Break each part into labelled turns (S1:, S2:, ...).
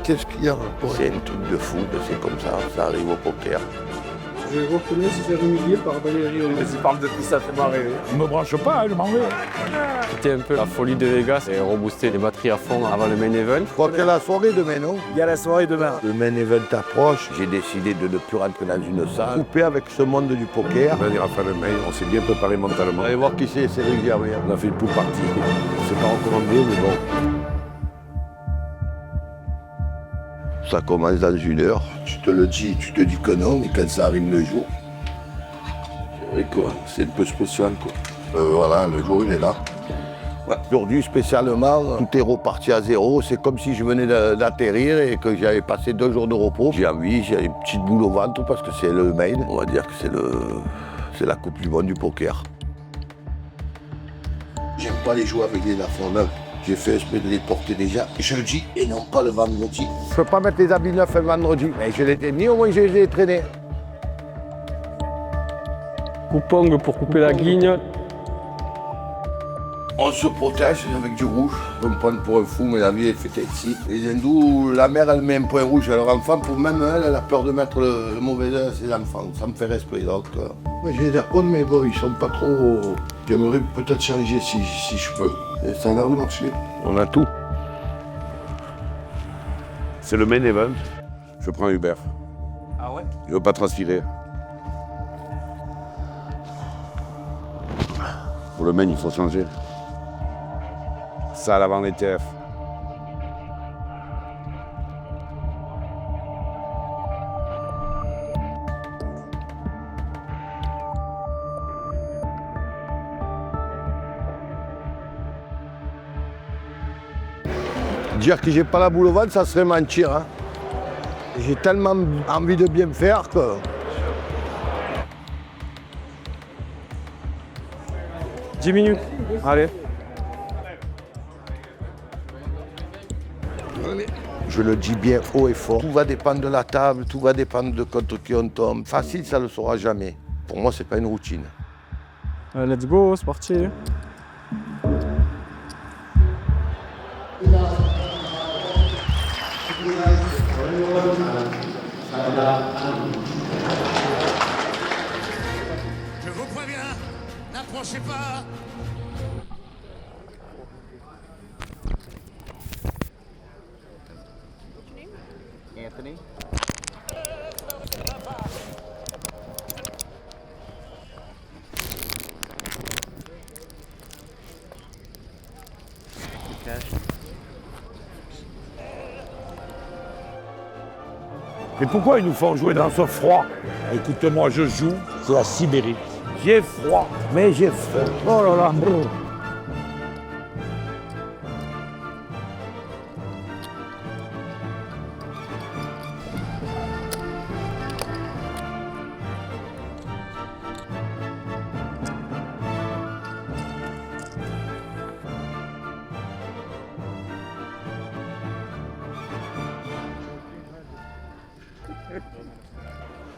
S1: Qu'est-ce qu'il y a?
S2: C'est un truc de fou, c'est comme ça arrive au poker.
S3: Je reconnais ces humilié par Valérie.
S4: Vas-y, parle de tout ça, fais-moi rêver.
S5: Je me branche pas, je m'en vais.
S4: C'était un peu la folie de Vegas et rebooster les batteries à fond avant le main event.
S1: Je crois qu'il y a la soirée demain, non?
S4: Il y a la soirée demain.
S1: Le main event approche.
S2: J'ai décidé de ne plus rentrer dans une salle.
S1: Coupé avec ce monde du poker.
S2: On ira faire le mail, on s'est bien préparé mentalement.
S1: Allez voir qui c'est Cédric Gervais.
S2: On a fait une pool party. C'est pas recommandé, mais bon. Ça commence dans 1 heure. Tu te le dis, tu te dis que non, mais quand ça arrive le jour, c'est vrai quoi, c'est un peu spécial quoi. Voilà, le jour il est là.
S1: Ouais. Aujourd'hui, spécialement, tout est reparti à zéro. C'est comme si je venais d'atterrir et que j'avais passé 2 jours de repos. J'ai envie, j'ai une petite boule au ventre parce que c'est le main. On va dire que c'est la Coupe du Monde du poker.
S2: J'aime pas les jouer avec des lafondeurs. J'ai fait exprès de les porter déjà jeudi et non pas le vendredi.
S1: Je peux pas mettre les habits neufs le vendredi, mais je les ai mis, au moins je les ai traînés.
S4: Coupong pour couper la guigne.
S2: On se protège avec du rouge. On peut me prendre pour un fou, mais la vie est faite ici. Les hindous, la mère, elle met un point rouge à leur enfant pour même elle a peur de mettre le mauvais œil à ses enfants. Ça me fait respect, donc.
S1: Moi j'ai des Raccoons, mais bon, ils sont pas trop.
S2: J'aimerais peut-être changer si je peux. Et ça a l'air de marcher.
S1: On a tout.
S6: C'est le main event. Je prends Uber.
S4: Ah ouais?
S6: Je veux pas transpirer. Pour le main, il faut changer. Ça, l'avant l'ETF.
S1: Dire que j'ai pas la boule au ventre, ça serait mentir. Hein. J'ai tellement envie de bien faire que.
S4: 10 minutes. Allez.
S1: Je le dis bien haut et fort. Tout va dépendre de la table, tout va dépendre de contre qui on tombe. Facile, ça ne le sera jamais. Pour moi, c'est pas une routine.
S4: Let's go, c'est parti.
S7: Je vous préviens, n'approchez pas.
S4: Anthony.
S5: Mais pourquoi ils nous font jouer dans ce froid? Écoute-moi, je joue, c'est la Sibérie. J'ai froid, mais j'ai faim. Oh là là, brr.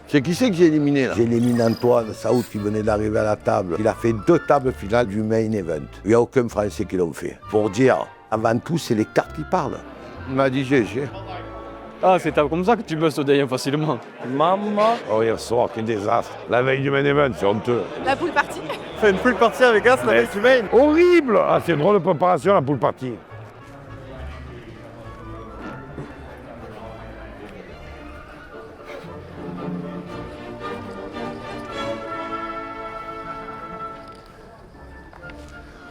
S1: C'est qui c'est que j'ai éliminé là? J'ai éliminé Antoine Saoud qui venait d'arriver à la table. Il a fait 2 tables finales du main event. Il n'y a aucun Français qui l'a fait. Pour dire, avant tout, c'est les cartes qui parlent. Il m'a dit GG.
S4: Ah, c'est comme ça que tu bosses au derrière facilement. Maman.
S5: Oh, hier soir, quel désastre. La veille du main event, c'est honteux.
S8: La pool party.
S4: Fais une pool party avec As, la veille du main.
S5: Horrible! Ah, c'est une drôle de préparation, la pool party.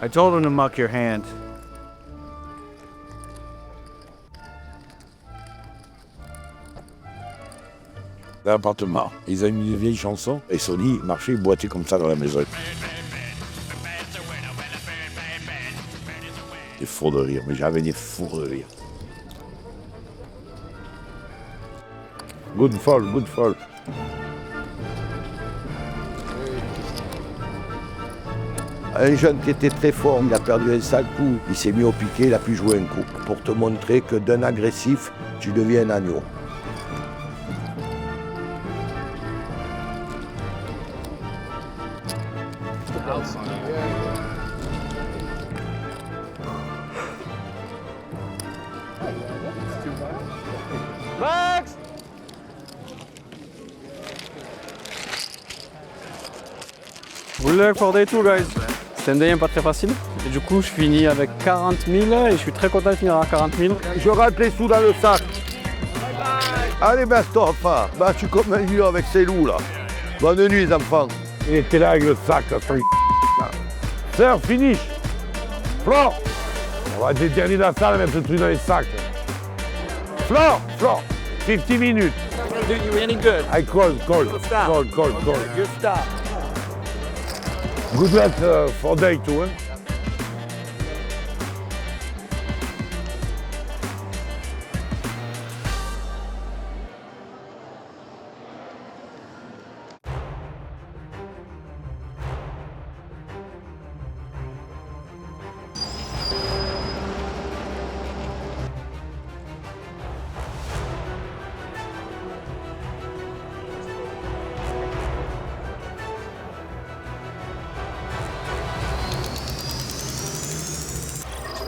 S4: I told him to muck your hand.
S5: L'appartement. Ils avaient mis des vieilles chansons et Sony marchait, il boitait comme ça dans la maison. Des fous de rire, mais j'avais des fous de rire. Good fall, good fall.
S1: Un jeune qui était très fort, il a perdu un sale coup, il s'est mis au piquet, il a pu jouer un coup. Pour te montrer que d'un agressif, tu deviens un agneau.
S4: Good luck for day 2, guys. C'était un day pas très facile. Et du coup, je finis avec 40 000 et je suis très content de finir à 40 000.
S1: Je rentre les sous dans le sac. Allez, best-of. Bah, tu comme un lion avec ces loups, là. Bonne nuit, les enfants.
S5: Il était là avec le sac, là. Sœur, finish. Flore. On va déterminer la salle et mettre le truc dans les sacs. Flore, 50 minutes.
S4: You're really good.
S5: I call.
S4: Good start.
S5: Good luck for day 2, hein.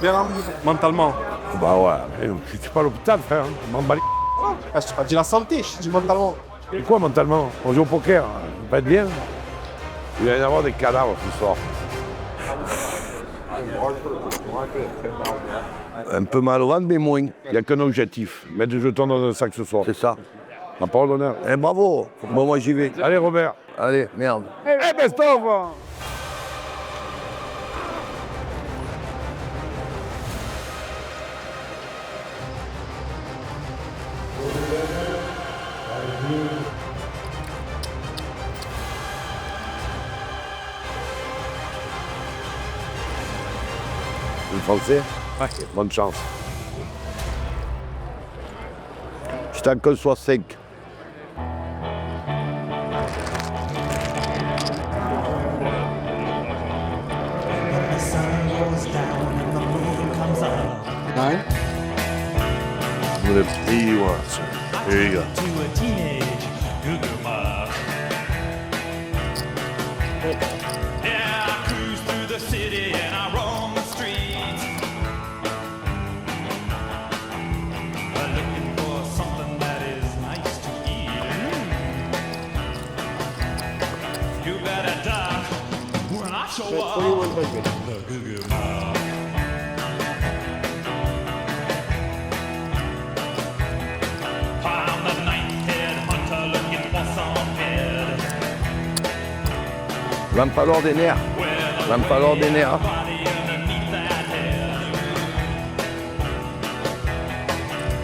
S3: Bien, mentalement.
S5: Bah ouais, je suis pas à l'hôpital, frère. Je m'en bats les...
S3: Ah, je t'ai pas dit la santé, je t'ai dit mentalement.
S5: Et quoi mentalement? On joue au poker, ça va être bien. Il va y avoir des cadavres ce soir.
S1: Un peu mal au ventre, mais moins.
S5: Il n'y a qu'un objectif, mettre des jetons dans un sac ce soir.
S1: C'est ça.
S5: Ma parole d'honneur.
S1: Eh, bravo. Bon, moi, j'y vais.
S5: Allez Robert.
S1: Allez, merde.
S5: Eh best-of. Le français?
S4: Ouais.
S5: Bonne chance.
S1: Je t'en que 65.
S4: Nine.
S1: Whatever he wants. Here you go.
S7: To a teenage Goo Mob. Yeah, I cruise through the city and I roam the streets. Looking for something that is nice to eat. You better die when I show up. The Goo Goo Mob. I'm the night-head hunter looking for some head.
S1: Va me falloir des nerfs. Va me falloir des nerfs.
S7: Body underneath that head.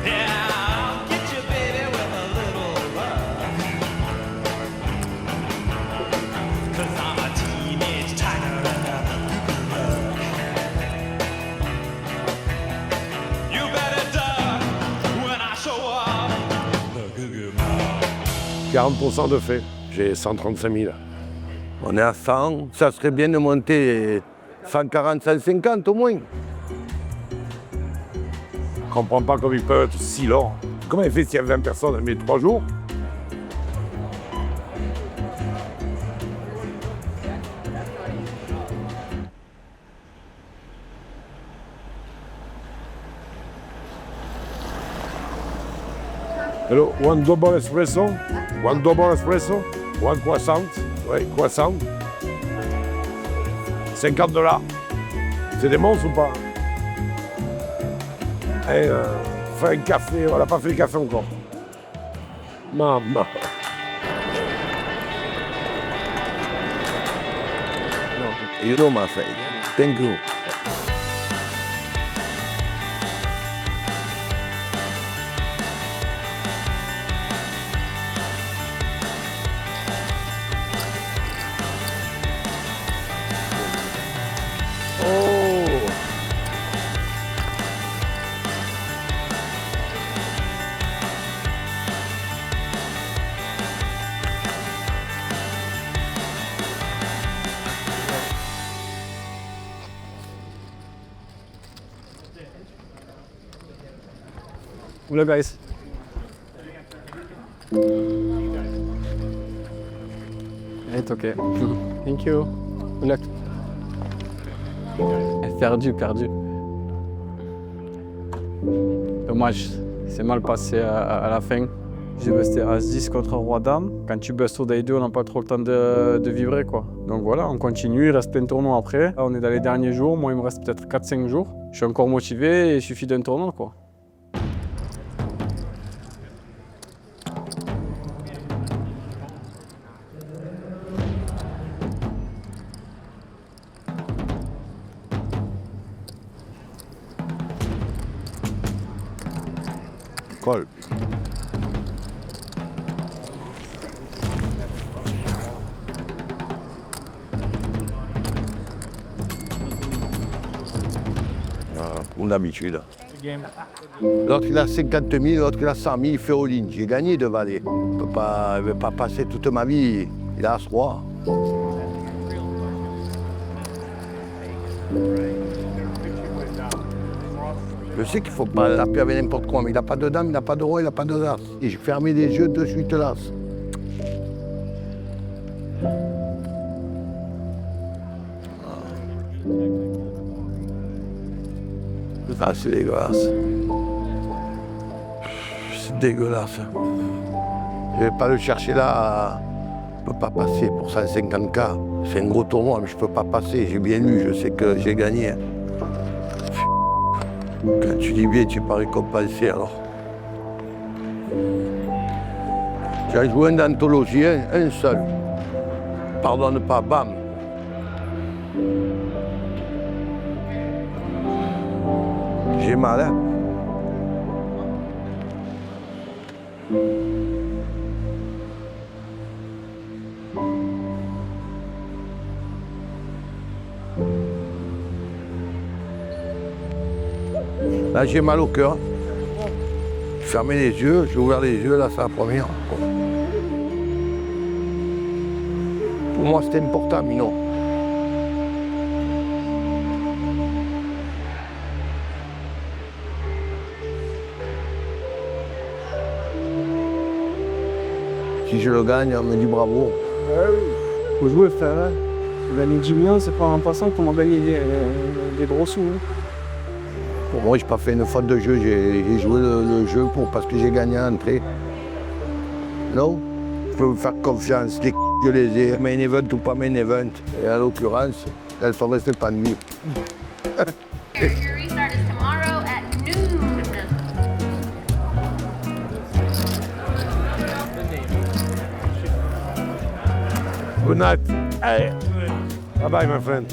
S7: Yeah, I'll get you, baby, with a little love. 'Cause I'm a teenage tiger and a bug. You better duck when I show up. The Goo Goo Mob.
S5: 40% de fait. J'ai 135 000.
S1: On est à 100. Ça serait bien de monter 140, 150 au moins.
S5: Je comprends pas comment ils peuvent être si lents. Comment il fait s'il y a 20 personnes, mais 3 jours? Hello, one double espresso, one croissant, oui, croissant. $50. C'est des monstres ou pas? Et fais un café, on n'a pas fait le café encore. Maman.
S1: You know my face. Thank you. Oh.
S4: Hello, guys. It's okay. Thank you. Good luck. Perdu. Dommage, c'est mal passé à la fin. J'ai busté As-10 contre Roi-Dame. Quand tu bustes au Day 2, on n'a pas trop le temps de vibrer, quoi. Donc voilà, on continue, il reste plein de tournois après. Là, on est dans les derniers jours, moi il me reste peut-être 4-5 jours. Je suis encore motivé et il suffit d'un tournoi quoi.
S1: Colle. Mon habitude. L'autre il a 50 000, l'autre il a 100 000, il fait all-in. J'ai gagné de Valais. Je ne vais pas passer toute ma vie. Il a As-Roi. Je sais qu'il ne faut pas l'appeler avec n'importe quoi, mais il n'a pas de dame, il n'a pas de roi, il n'a pas de as. Et j'ai fermé les yeux de suite l'as. Ah, c'est dégueulasse. C'est dégueulasse. Je ne vais pas le chercher là. Je ne peux pas passer pour 150K. C'est un gros tournoi, mais je ne peux pas passer. J'ai bien lu, je sais que j'ai gagné. Quand tu dis bien, tu n'es pas récompensé alors. J'ai joué une anthologie, un seul. Pardonne pas, bam. J'ai mal, hein. Là, j'ai mal au cœur. J'ai fermé les yeux, j'ai ouvert les yeux, là, c'est la première. Pour moi, c'était important, Mino. Si je le gagne, on me dit bravo.
S4: Faut jouer frère. Hein. Gagner 10 millions, c'est pas en passant qu'on m'a gagné des gros sous. Hein.
S1: Pour moi, je n'ai pas fait une faute de jeu, j'ai joué le jeu parce que j'ai gagné à entrer. Non, je peux me faire confiance, les je les ai, main event ou pas main event. Et en l'occurrence, elles sont restées pas de nuit.
S8: Your restart is tomorrow at noon.
S5: Good night. Hey. Bye-bye, my friend.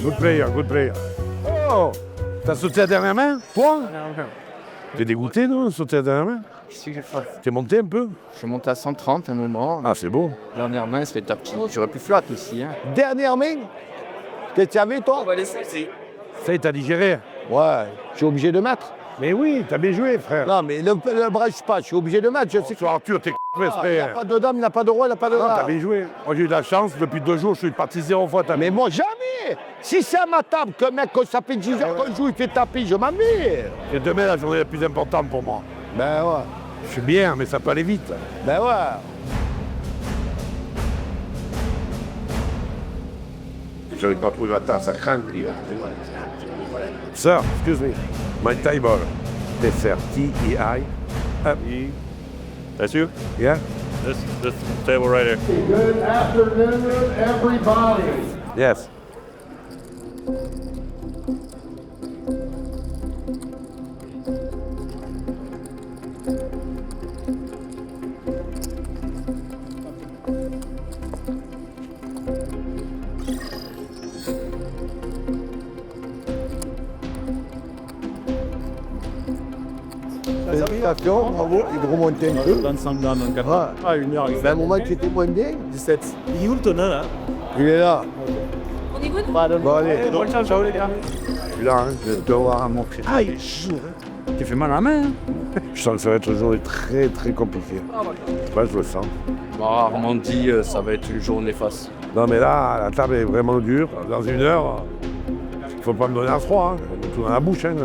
S5: Good player, good player. Oh, t'as sauté à la dernière main, toi? T'es dégoûté, non, de sauter à la dernière main?
S9: Qu'est-ce que j'ai fait?
S5: T'es monté un peu?
S9: Je suis monté à 130 à un moment.
S5: Ah, c'est beau.
S9: Dernière main, ça fait top. J'aurais pu flat aussi. Hein.
S1: Dernière main? Qu'est-ce que tu avais, toi?
S9: On va laisser ici.
S5: Ça y est, t'as digéré.
S1: Ouais, je suis obligé de mettre.
S5: Mais oui, t'as bien joué, frère.
S1: Non, mais ne brèche pas, je suis obligé de mettre. Je sais que
S5: Arthur, t'es
S1: il n'a pas de dame, il n'a pas de roi, il n'a pas de
S5: Non,
S1: as.
S5: t'as bien joué. Moi, j'ai eu de la chance. Depuis 2 jours, je suis parti 0 fois taper.
S1: Mais moi, jamais. Si c'est à ma table qu'un mec, ça fait 10 heures qu'on joue, il fait taper, je m'en vais.
S5: Et demain, la journée la plus importante pour moi.
S1: Ben ouais.
S5: Je suis bien, mais ça peut aller vite.
S1: Ben ouais.
S5: Je n'ai pas trouvé ma tasse à craindre. Sir, excuse me. My table. Dessert, T-E-I.
S3: That's you?
S5: Yeah?
S3: This table right here.
S10: Good afternoon, everybody.
S5: Yes.
S1: Félicitations, bravo, il remontait un peu.
S4: 25 dames, 24.
S1: Ouais.
S4: Ah, 1 heure.
S1: C'est un moment que c'était moins bien.
S4: 17. Il est où le tonneau là?
S1: Il est là.
S8: On écoute?
S1: Bon, allez.
S4: Bonne chance, ciao les gars.
S1: Je suis là, hein. Je vais devoir mon pied.
S4: Aïe, tu fais mal à la main. Hein?
S5: Je sens que ça va être une journée très, très compliquée. Ouais, je le sens.
S9: Rarement dit, ça va être une journée facile.
S5: Non, mais là, la table est vraiment dure. Dans 1 heure, il faut pas me donner un froid. Hein. On a tout dans la bouche. Hein.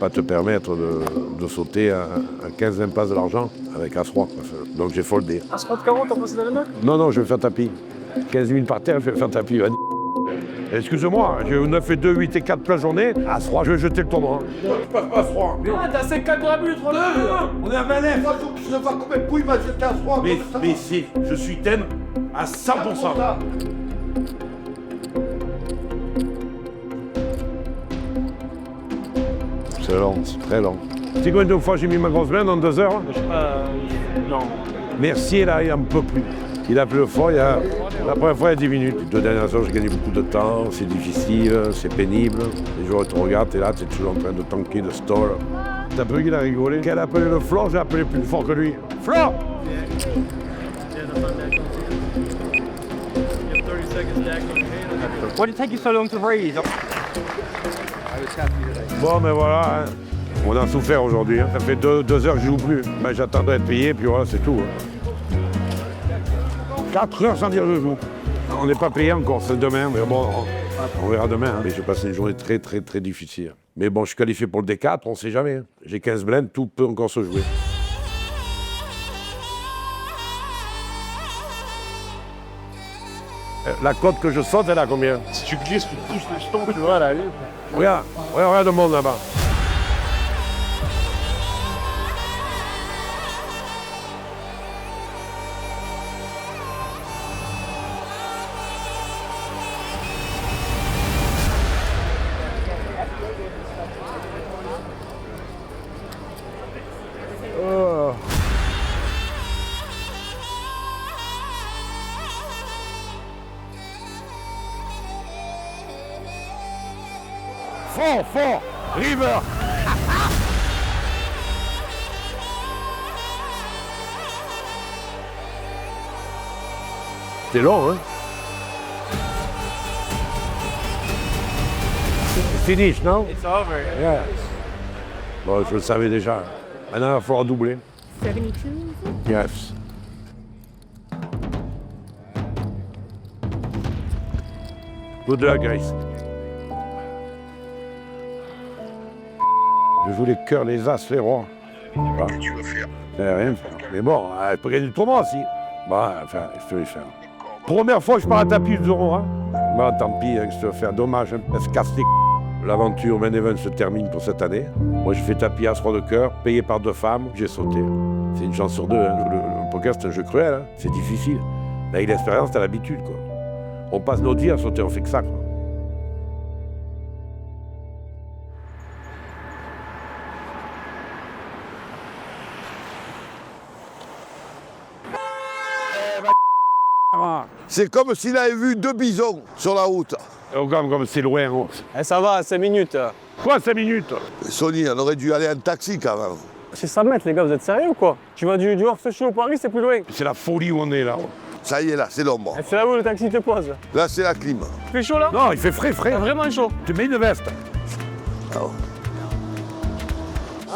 S5: Pas te permettre de sauter à 15 impasses de l'argent avec As-Roi. Donc j'ai foldé.
S4: As-Roi de 40, on passe dans les mains?
S5: Non, je vais faire tapis. 15 000 par terre, je vais faire tapis. Excuse-moi, j'ai 9 et 2, 8 et 4 la journée. À 3, je vais jeter le tournoi. Je passe pas à 3.
S4: T'as 54 buts,
S5: On est à Valais.
S2: Je ne sais pas combien de couilles il m'a jeté à 3.
S5: Mais si, je suis thème à 100%. C'est long, c'est très long. Tu sais combien de fois j'ai mis ma grosse blinde en 2 heures?
S4: Non.
S5: Mercier, là, il n'en peut plus. Il a plus fort, la première fois, il y a 10 minutes. Les 2 dernières heures, j'ai gagné beaucoup de temps, c'est difficile, c'est pénible. Les joueurs te regardent, t'es là, t'es toujours en train de tanker, de stall. T'as vu qu'il a rigolé? Qu'elle a appelé le Flore, j'ai appelé plus fort que lui. Flore!
S4: Why did it take you so long to raise?
S5: Bon, mais voilà, hein. On a souffert aujourd'hui. Hein. Ça fait 2 heures que je joue plus. Ben, j'attends d'être payé, puis voilà, c'est tout. Hein. 4 heures sans dire je joue. On n'est pas payé encore, c'est demain. Mais bon, on verra demain. Hein. Mais j'ai passé une journée très, très, très difficile. Mais bon, je suis qualifié pour le D4, on ne sait jamais. Hein. J'ai 15 blindes, tout peut encore se jouer. La cote que je saute, elle a combien?
S3: Si tu glisses, tu pousses les jetons, tu vois, là.
S5: Regarde le monde là-bas. Fort, River. C'est long, hein? Finish, non?
S4: It's over.
S5: Yeah. Bon, je le savais déjà. Maintenant, il va falloir doubler.
S8: 72?
S5: Yes. Good luck, guys. Je joue les cœurs, les as, les rois. Qu'est-ce que tu veux faire? Rien faire. Mais bon, elle peut gagner le tournoi aussi. Bah, enfin, je te vais faire. Première fois que je pars à tapis de zéro, hein. Bah, tant pis, qu'est-ce que tu veux faire? Dommage, hein. Elle se casse les L'aventure main event se termine pour cette année. Moi, je fais tapis as roi de cœur, payé par 2 femmes, j'ai sauté. C'est une chance sur 2, hein. Le poker, c'est un jeu cruel, hein. C'est difficile. Mais avec l'expérience, t'as l'habitude, quoi. On passe notre vie à sauter, on fait que ça, quoi.
S1: C'est comme s'il avait vu 2 bisons sur la route.
S5: Comme c'est loin. Oh.
S4: Eh, ça va, 5 minutes.
S5: Quoi, 5 minutes?
S1: Sony, on aurait dû aller en taxi quand même.
S4: C'est 100 mètres, les gars, vous êtes sérieux ou quoi? Tu vas du Hors-Sechou au Paris, c'est plus loin.
S5: C'est la folie où on est, là.
S1: Ça y est, là, c'est l'ombre.
S4: Eh, c'est là où le taxi te pose.
S1: Là, c'est la clim.
S4: Il fait chaud, là?
S5: Non, il fait frais.
S4: C'est vraiment chaud.
S5: Tu mets une veste.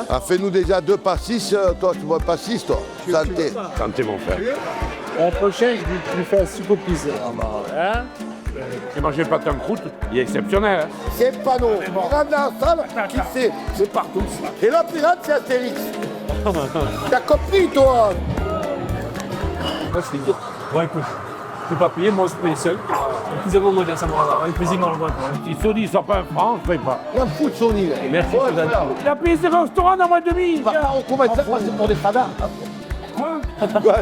S1: Ah, fais-nous déjà 2 pas 6, toi, tu vois pas 6, toi. Santé.
S5: Santé, mon frère.
S10: La prochaine, je lui fais un soupe pizza.
S5: Hein? J'ai mangé le patin de croûte, il est exceptionnel. Hein?
S10: C'est pas nous. Regarde dans la salle, qui c'est? C'est partout. Et la pirate, c'est Astérix. T'as compris, toi?
S4: Bon, écoute, je peux pas payer, moi, je paye seul. Plus avant, moi, dans sa mort, avec plaisir dans le boîte.
S5: Si Sony sort pas un franc, je paye pas.
S10: La fout de Sony.
S4: Merci,
S5: Il a payé ses restaurants dans moins de demi.
S10: On commence à passer pour des fadas.
S1: Ouais, ça va.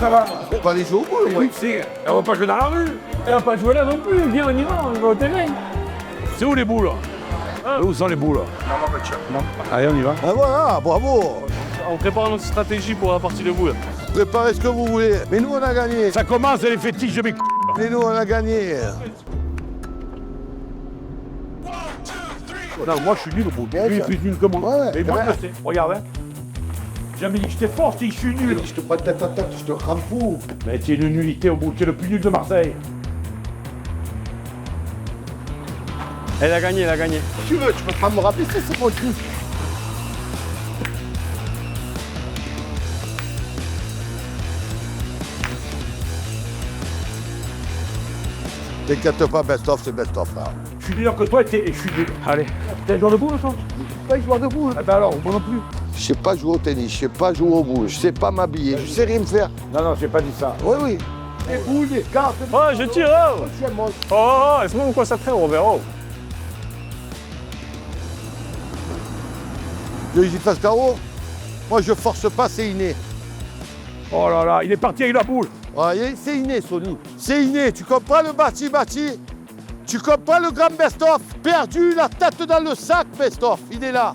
S5: Ça va?
S1: Pas les jours au bout,
S5: Oui, c'est. On va pas jouer dans la rue.
S4: Elle va pas jouer là non plus, viens, on y va, on va au terrain.
S5: C'est où les boules? Où sont les boules? Non. Allez, on y va.
S1: Ah voilà, bravo.
S3: On prépare notre stratégie pour la partie debout. Là.
S1: Préparez ce que vous voulez. Mais nous, on a gagné.
S5: Ça commence les fétiches de mes c***.
S1: Mais nous, on a gagné.
S5: Non, moi, je suis nul au bout. Lui, il est plus nul que moi.
S1: Ouais.
S5: Mais moi, je sais. Regarde, hein. J'ai jamais dit que j'étais fort, si je suis nul.
S10: Je te prends tête à tête, je te rends fou.
S5: Mais t'es une nullité au bout. T'es le plus nul de Marseille.
S4: Elle a gagné, elle a gagné.
S10: Si tu veux, tu peux pas me rappeler, c'est mon truc.
S1: T'inquiète pas, best-of, c'est best-of, là.
S5: Je suis meilleur que toi et je suis nul. Allez. T'es un joueur de boule, je pense?
S10: Pas joueur debout.
S5: Ah ben alors, moi non plus.
S1: Je sais pas jouer au tennis, je sais pas jouer au boule, je sais pas m'habiller, je sais rien faire.
S5: Non, j'ai pas dit ça.
S1: Oui, oui.
S10: des boules, des cartes.
S3: Oh, je tire, oh. Oh, laisse-moi me concentrer, Robert. Oh.
S10: Tu veux que j'y fasse KO? Moi, je force pas, c'est inné.
S5: Oh là là, il est parti avec la boule.
S10: Ouais, c'est inné, Sony. C'est inné. Tu comprends le bati-bati? Tu comprends le grand best-of? Perdu, la tête dans le sac, best-of. Il est là.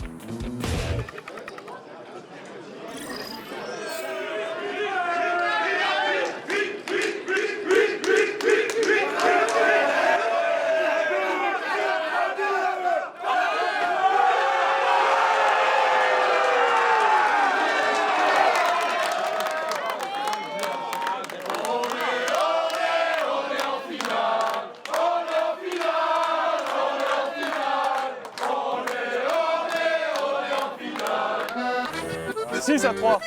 S3: Six à 3.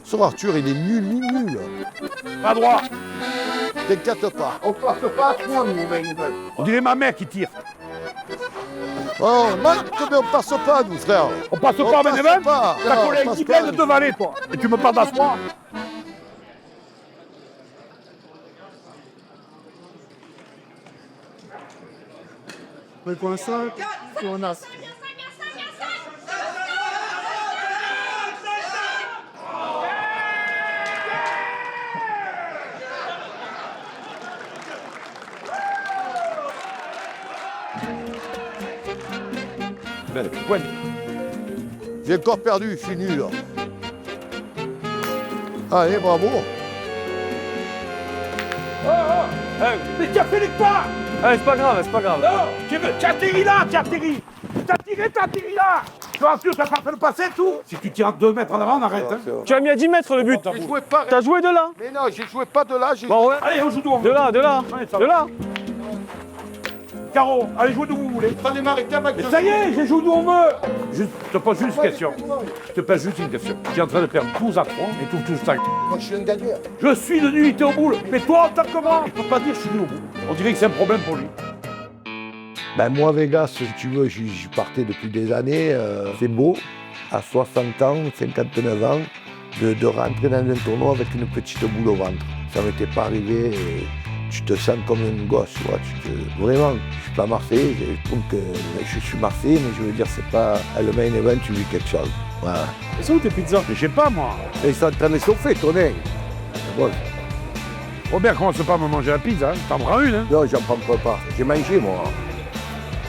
S10: Son Arthur, il est nul.
S5: Pas droit.
S10: T'inquiète pas. On passe pas à 3, nous,
S5: On dirait ma mère qui tire.
S10: Oh, Mike, mais on passe pas, nous, frère.
S5: On passe pas, mais
S10: passe pas.
S5: T'as
S10: Non,
S5: collé
S10: on passe
S5: qui
S10: pas,
S5: de
S10: nous.
S5: te valer, toi. Et tu me parles d'asseoir.
S4: Mais pour l'instant, on a.
S5: Ouais.
S10: J'ai encore perdu, je suis nul. Allez, bravo.
S5: Mais tu as fait les pas.
S3: Allez, c'est pas grave, c'est pas grave.
S5: Non, tu atterris là, tu atterris. T'as tiré là. Je rassure, t'as pas fait le passer, tout. Si tu tires 2 mètres en avant, on arrête. Hein.
S3: Tu as mis à 10 mètres le but.
S10: J'ai joué pas.
S3: T'as joué de là.
S10: Mais non, j'ai joué pas de là. J'ai
S3: Bon, ouais.
S5: Allez, on joue d'où on
S3: De
S5: veut.
S3: là, de là.
S5: Ouais, ça
S3: De
S5: va.
S3: là.
S5: Caro, allez, jouez d'où vous voulez.
S10: Fallait m'arrêter avec
S5: Mais ça y est, j'ai joué d'où on veut. Je te pose juste une question. Je te pose juste une question. Tu es en train de faire 12 à 3 et tout ça.
S10: Moi, je suis un gagneur.
S5: Je suis de nullité au boule. Mais toi, en tant que comment? Il peut pas dire je suis nul au boule. On dirait que c'est un problème pour lui.
S1: Ben moi, Vegas, si tu veux, j'y partais depuis des années. C'est beau, à 60 ans, 59 ans, de rentrer dans un tournoi avec une petite boule au ventre. Ça m'était pas arrivé et tu te sens comme un gosse, tu vois. Vraiment, je suis pas Marseillais, je trouve que je suis Marseillais, mais je veux dire, c'est pas le main event, tu vis quelque chose. Voilà.
S3: Et c'est où tes pizzas?
S5: Mais je sais pas, moi.
S1: Et ils sont en train de chauffer, ton nez. Bon.
S5: Robert commence pas à me manger la pizza. Hein. T'en prends une, hein.
S1: Non, j'en prends pas. J'ai mangé, moi.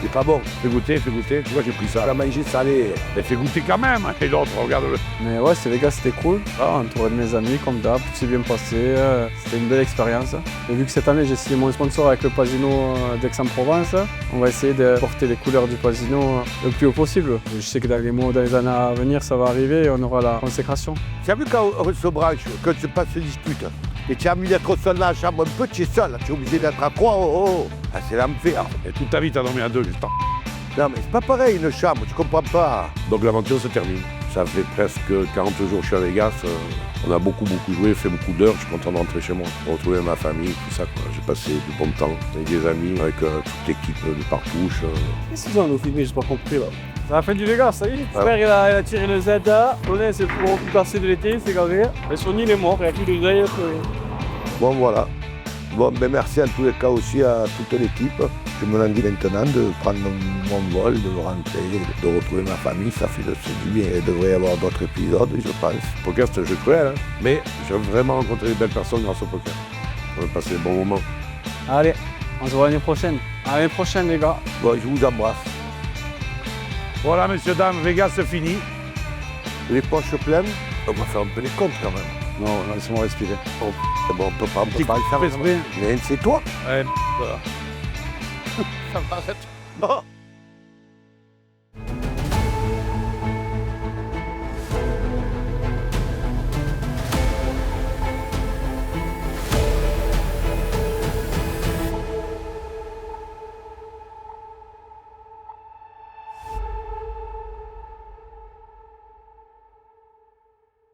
S1: C'est pas bon.
S5: Fais goûter. Tu vois, j'ai pris ça.
S1: J'ai mangé salé.
S5: Mais fais goûter quand même. Hein. Et l'autre, regarde-le.
S4: Mais ouais, les gars, c'était cool. Ah, entouré de mes amis, comme d'hab, tout s'est bien passé. C'était une belle expérience. Et vu que cette année, j'ai signé mon sponsor avec le Pasino d'Aix-en-Provence, on va essayer de porter les couleurs du Pasino le plus haut possible. Je sais que dans les années à venir, ça va arriver et on aura la consécration.
S1: Tu as vu quand on se branche, quand se passe une dispute, et tu as envie d'être seul dans la chambre, un peu, tu es seul, tu es obligé d'être à 3, Ah, c'est l'enfer.
S5: Et toute ta vie, t'as dormi à 2, juste.
S1: Non, mais c'est pas pareil, une chambre, tu comprends pas.
S6: Donc l'aventure se termine. Ça fait presque 40 jours que je suis à Vegas. On a beaucoup joué, fait beaucoup d'heures. Je suis content de rentrer chez moi, de retrouver ma famille, tout ça. J'ai passé du bon temps avec des amis, avec toute l'équipe de Partouche.
S3: Qu'est-ce qu'ils ont à nous filmer? J'ai pas compris là. Ça a fait du Vegas, ça y est. Frère, il a tiré le ZA. Tonnet, c'est pour tout casser de l'été, c'est gagné. Et Sony, il est mort, il a plus de grille.
S1: Bon, voilà. Bon, ben merci en tous les cas aussi à toute l'équipe. Je me l'en dis maintenant de prendre mon vol, de rentrer, de retrouver ma famille, ça fait du bien. Il devrait y avoir d'autres épisodes, je pense.
S6: Le poker, c'est un jeu cruel, hein. Mais j'ai vraiment rencontré des belles personnes grâce au poker. On a passé des bons moments.
S4: Allez, on se voit l'année prochaine. À l'année prochaine, les gars.
S1: Bon, je vous embrasse.
S5: Voilà, messieurs, dames, Vegas, c'est fini.
S1: Les poches pleines, on va faire un peu les comptes quand même.
S4: Non, laisse-moi respirer.
S1: Bon, on peut pas le faire.
S5: Fais exprès.
S1: Mais c'est toi.
S5: Ouais.
S10: Ça va, bon.